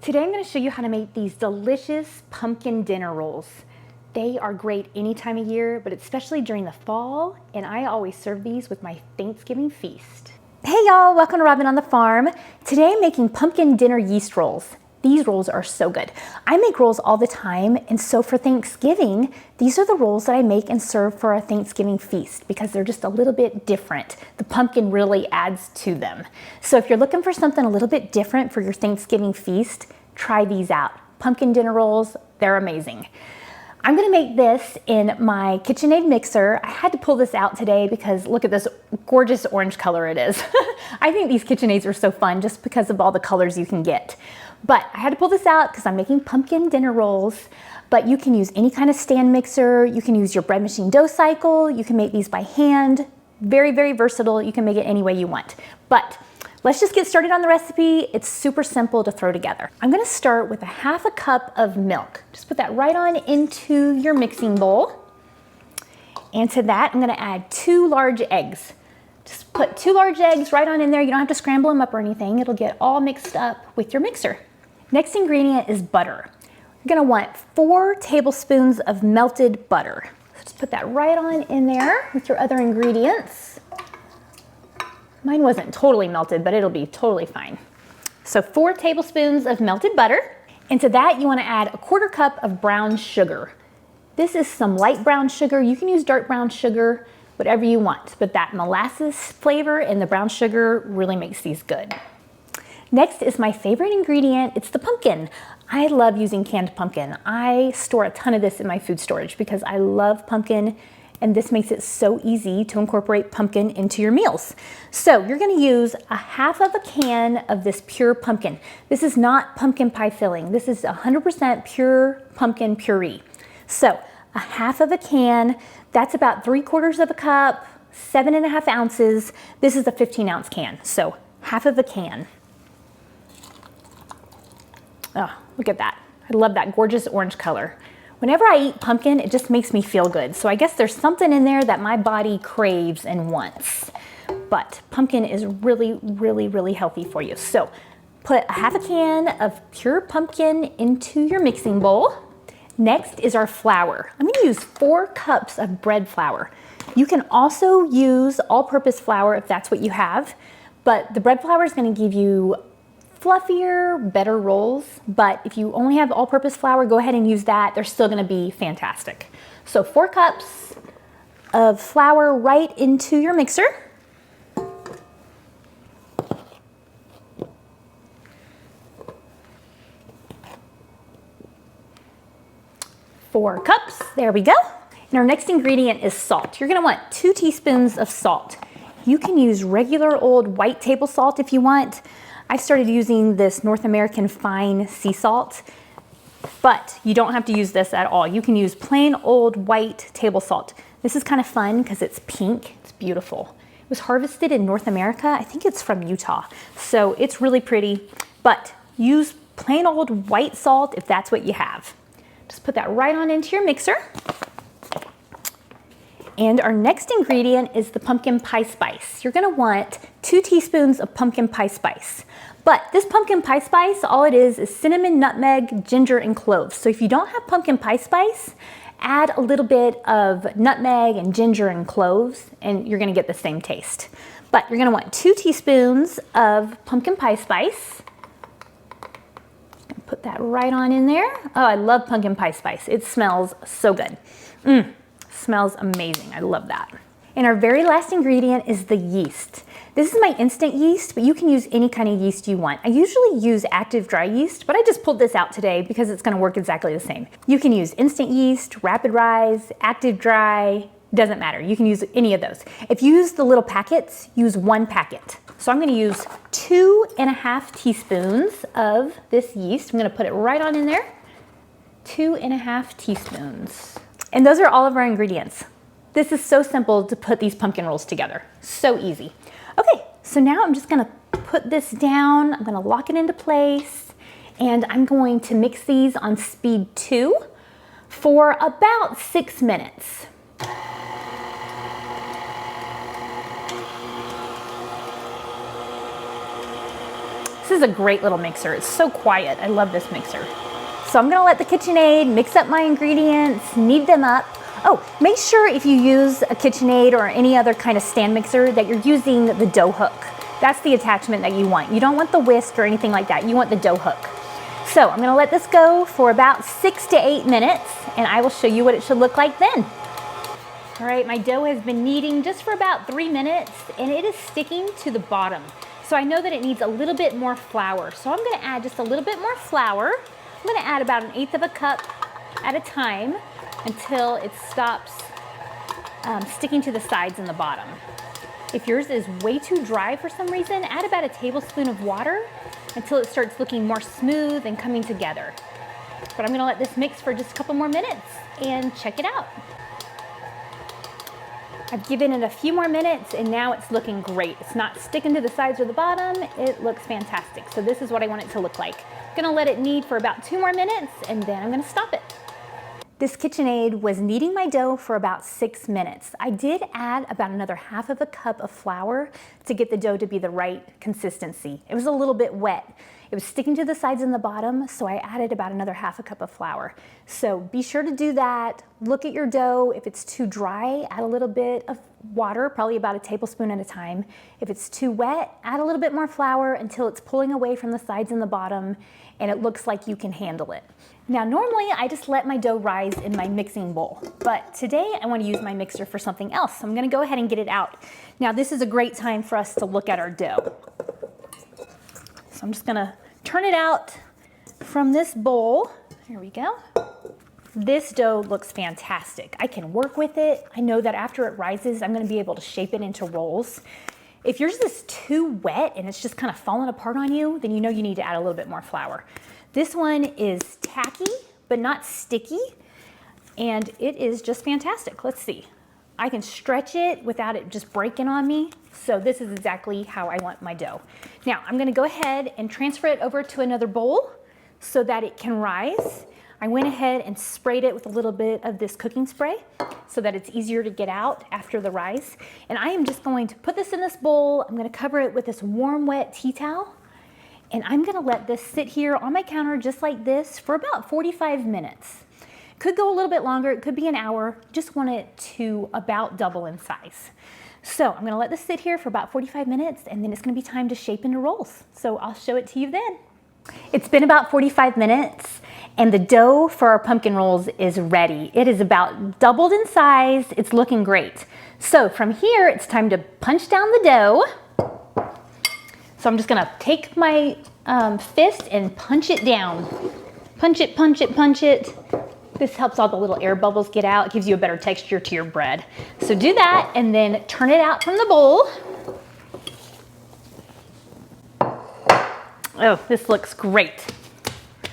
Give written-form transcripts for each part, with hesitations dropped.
Today I'm going to show you how to make these delicious pumpkin dinner rolls. They are great any time of year, but especially during the fall, and I always serve these with my Thanksgiving feast. Hey y'all, welcome to Robyn on the Farm. Today I'm making pumpkin dinner yeast rolls. These rolls are so good. I make rolls all the time, and so for Thanksgiving, these are the rolls that I make and serve for our Thanksgiving feast because they're just a little bit different. The pumpkin really adds to them. So if you're looking for something a little bit different for your Thanksgiving feast, try these out. Pumpkin dinner rolls, they're amazing. I'm gonna make this in my KitchenAid mixer. I had to pull this out today because look at this gorgeous orange color it is. I think these KitchenAids are so fun just because of all the colors you can get. But I had to pull this out because I'm making pumpkin dinner rolls, but you can use any kind of stand mixer. You can use your bread machine dough cycle. You can make these by hand. Very, very versatile. You can make it any way you want. But let's just get started on the recipe. It's super simple to throw together. I'm gonna start with a half a cup of milk. Just put that right on into your mixing bowl. And to that, I'm gonna add 2 large eggs. Just put 2 large eggs right on in there. You don't have to scramble them up or anything. It'll get all mixed up with your mixer. Next ingredient is butter. You're gonna want 4 tablespoons of melted butter. So just put that right on in there with your other ingredients. Mine wasn't totally melted, but it'll be totally fine. So 4 tablespoons of melted butter. And to that, you wanna add a 1/4 cup of brown sugar. This is some light brown sugar. You can use dark brown sugar, whatever you want, but that molasses flavor and the brown sugar really makes these good. Next is my favorite ingredient. It's the pumpkin. I love using canned pumpkin. I store a ton of this in my food storage because I love pumpkin, and this makes it so easy to incorporate pumpkin into your meals. So you're gonna use a half of a can of this pure pumpkin. This is not pumpkin pie filling. This is 100% pure pumpkin puree. So a half of a can, that's about 3/4 of a cup, 7.5 ounces. This is a 15-ounce can, so half of a can. Oh, look at that. I love that gorgeous orange color. Whenever I eat pumpkin, it just makes me feel good. So I guess there's something in there that my body craves and wants. But pumpkin is really, really, really healthy for you. So put a half a can of pure pumpkin into your mixing bowl. Next is our flour. I'm gonna use 4 cups of bread flour. You can also use all-purpose flour if that's what you have, but the bread flour is gonna give you fluffier, better rolls, but if you only have all-purpose flour, go ahead and use that. They're still gonna be fantastic. So 4 cups of flour right into your mixer. 4 cups, there we go. And our next ingredient is salt. You're gonna want 2 teaspoons of salt. You can use regular old white table salt if you want. I started using this North American fine sea salt, but you don't have to use this at all. You can use plain old white table salt. This is kind of fun because it's pink, it's beautiful. It was harvested in North America. I think it's from Utah. So it's really pretty, but use plain old white salt if that's what you have. Just put that right on into your mixer. And our next ingredient is the pumpkin pie spice. You're gonna want 2 teaspoons of pumpkin pie spice. But this pumpkin pie spice, all it is cinnamon, nutmeg, ginger, and cloves. So if you don't have pumpkin pie spice, add a little bit of nutmeg and ginger and cloves, and you're gonna get the same taste. But you're gonna want 2 teaspoons of pumpkin pie spice. Put that right on in there. Oh, I love pumpkin pie spice. It smells so good. Smells amazing. I love that. And our very last ingredient is the yeast. This is my instant yeast, but you can use any kind of yeast you want. I usually use active dry yeast, but I just pulled this out today because it's gonna work exactly the same. You can use instant yeast, rapid rise, active dry, doesn't matter. You can use any of those. If you use the little packets, use 1 packet. So I'm gonna use 2.5 teaspoons of this yeast. I'm gonna put it right on in there. 2.5 teaspoons. And those are all of our ingredients. This is so simple to put these pumpkin rolls together. So easy. Okay, so now I'm just gonna put this down. I'm gonna lock it into place, and I'm going to mix these on speed 2 for about 6 minutes. This is a great little mixer. It's so quiet. I love this mixer. So I'm gonna let the KitchenAid mix up my ingredients, knead them up. Oh, make sure if you use a KitchenAid or any other kind of stand mixer that you're using the dough hook. That's the attachment that you want. You don't want the whisk or anything like that. You want the dough hook. So I'm gonna let this go for about 6 to 8 minutes and I will show you what it should look like then. All right, my dough has been kneading just for about 3 minutes and it is sticking to the bottom. So I know that it needs a little bit more flour. So I'm gonna add just a little bit more flour. I'm gonna add about 1/8 of a cup at a time until it stops sticking to the sides and the bottom. If yours is way too dry for some reason, add about a tablespoon of water until it starts looking more smooth and coming together. But I'm gonna let this mix for just a couple more minutes and check it out. I've given it a few more minutes and now it's looking great. It's not sticking to the sides or the bottom. It looks fantastic. So this is what I want it to look like. I'm gonna let it knead for about 2 more minutes and then I'm gonna stop it. This KitchenAid was kneading my dough for about 6 minutes. I did add about another 1/2 of a cup of flour to get the dough to be the right consistency. It was a little bit wet. It was sticking to the sides and the bottom, so I added about another 1/2 a cup of flour. So be sure to do that. Look at your dough. If it's too dry, add a little bit of water, probably about a tablespoon at a time. If it's too wet, add a little bit more flour until it's pulling away from the sides and the bottom and it looks like you can handle it. Now, normally I just let my dough rise in my mixing bowl, but today I want to use my mixer for something else. So I'm going to go ahead and get it out. Now, this is a great time for us to look at our dough. So I'm just gonna turn it out from this bowl. Here we go. This dough looks fantastic. I can work with it. I know that after it rises, I'm gonna be able to shape it into rolls. If yours is too wet and it's just kind of falling apart on you, then you know you need to add a little bit more flour. This one is tacky, but not sticky, and it is just fantastic. Let's see. I can stretch it without it just breaking on me. So this is exactly how I want my dough. Now I'm gonna go ahead and transfer it over to another bowl so that it can rise. I went ahead and sprayed it with a little bit of this cooking spray so that it's easier to get out after the rise. And I am just going to put this in this bowl. I'm gonna cover it with this warm, wet tea towel. And I'm gonna let this sit here on my counter just like this for about 45 minutes. Could go a little bit longer, it could be an hour. Just want it to about double in size. So I'm gonna let this sit here for about 45 minutes and then it's gonna be time to shape into rolls. So I'll show it to you then. It's been about 45 minutes and the dough for our pumpkin rolls is ready. It is about doubled in size. It's looking great. So from here, it's time to punch down the dough. So I'm just gonna take my fist and punch it down. Punch it, punch it, punch it. This helps all the little air bubbles get out. It gives you a better texture to your bread. So do that and then turn it out from the bowl. Oh, this looks great.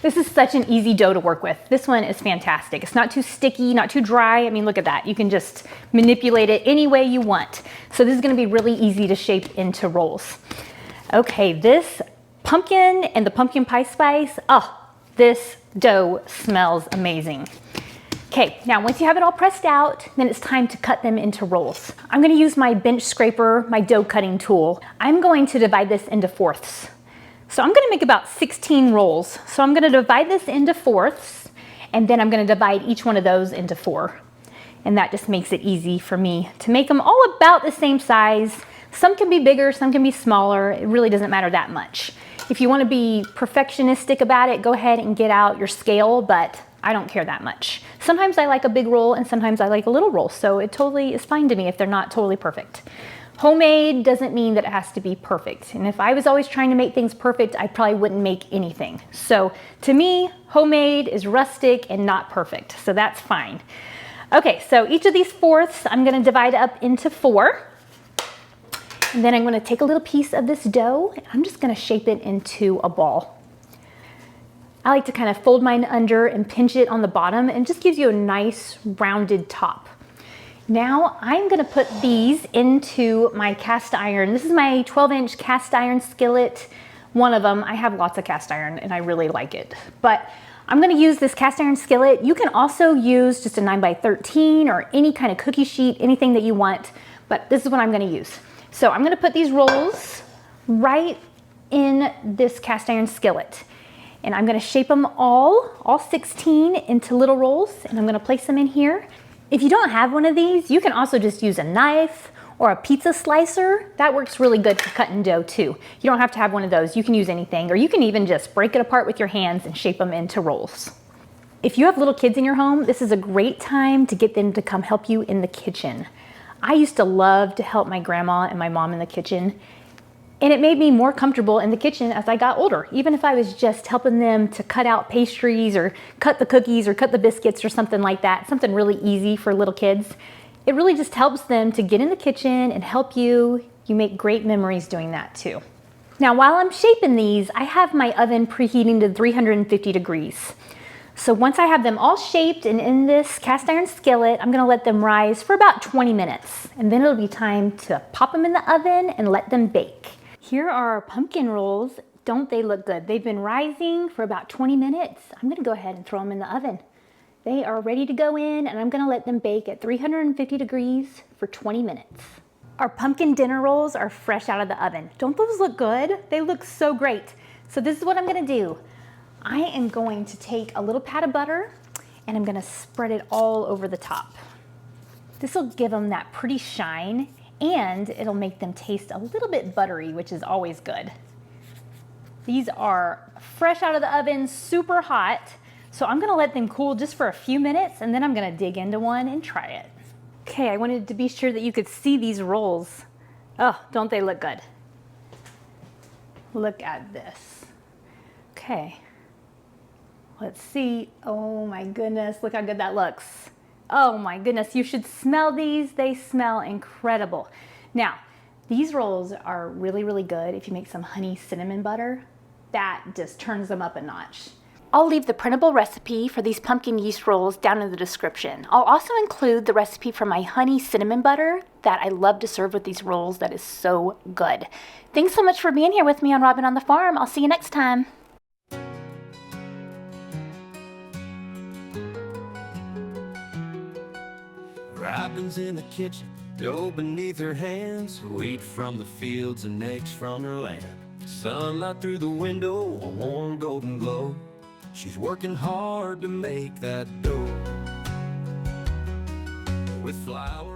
This is such an easy dough to work with. This one is fantastic. It's not too sticky, not too dry. I mean, look at that. You can just manipulate it any way you want. So this is gonna be really easy to shape into rolls. Okay, this pumpkin and the pumpkin pie spice, oh, this dough smells amazing. Okay, now once you have it all pressed out, then it's time to cut them into rolls. I'm gonna use my bench scraper, my dough cutting tool. I'm going to divide this into fourths. So I'm gonna make about 16 rolls. So I'm gonna divide this into fourths, and then I'm gonna divide each one of those into 4. And that just makes it easy for me to make them all about the same size. Some can be bigger, some can be smaller. It really doesn't matter that much. If you want to be perfectionistic about it, go ahead and get out your scale, but I don't care that much. Sometimes I like a big roll and sometimes I like a little roll, so it totally is fine to me if they're not totally perfect. Homemade doesn't mean that it has to be perfect. And if I was always trying to make things perfect, I probably wouldn't make anything. So to me, homemade is rustic and not perfect, so that's fine. Okay, so each of these fourths, I'm gonna divide up into 4. And then I'm gonna take a little piece of this dough and I'm just gonna shape it into a ball. I like to kind of fold mine under and pinch it on the bottom and it just gives you a nice rounded top. Now I'm gonna put these into my cast iron. This is my 12-inch cast iron skillet. One of them, I have lots of cast iron and I really like it. But I'm gonna use this cast iron skillet. You can also use just a 9x13 or any kind of cookie sheet, anything that you want, but this is what I'm gonna use. So I'm gonna put these rolls right in this cast iron skillet. And I'm gonna shape them all 16 into little rolls, and I'm gonna place them in here. If you don't have one of these, you can also just use a knife or a pizza slicer. That works really good for cutting dough too. You don't have to have one of those. You can use anything, or you can even just break it apart with your hands and shape them into rolls. If you have little kids in your home, this is a great time to get them to come help you in the kitchen. I used to love to help my grandma and my mom in the kitchen, and it made me more comfortable in the kitchen as I got older, even if I was just helping them to cut out pastries or cut the cookies or cut the biscuits or something like that, something really easy for little kids. It really just helps them to get in the kitchen and help you. You make great memories doing that too. Now, while I'm shaping these, I have my oven preheating to 350 degrees. So once I have them all shaped and in this cast iron skillet, I'm gonna let them rise for about 20 minutes. And then it'll be time to pop them in the oven and let them bake. Here are our pumpkin rolls. Don't they look good? They've been rising for about 20 minutes. I'm gonna go ahead and throw them in the oven. They are ready to go in, and I'm gonna let them bake at 350 degrees for 20 minutes. Our pumpkin dinner rolls are fresh out of the oven. Don't those look good? They look so great. So this is what I'm gonna do. I am going to take a little pat of butter and I'm gonna spread it all over the top. This will give them that pretty shine, and it'll make them taste a little bit buttery, which is always good. These are fresh out of the oven, super hot. So I'm gonna let them cool just for a few minutes, and then I'm gonna dig into one and try it. Okay, I wanted to be sure that you could see these rolls. Oh, don't they look good? Look at this. Okay. Let's see. Oh my goodness, look how good that looks. Oh my goodness, you should smell these. They smell incredible. Now, these rolls are really, really good if you make some honey cinnamon butter. That just turns them up a notch. I'll leave the printable recipe for these pumpkin yeast rolls down in the description. I'll also include the recipe for my honey cinnamon butter that I love to serve with these rolls. That is so good. Thanks so much for being here with me on Robyn on the Farm. I'll see you next time. Robyn's in the kitchen, dough beneath her hands, wheat from the fields and eggs from her land. Sunlight through the window, a warm golden glow. She's working hard to make that dough with flour.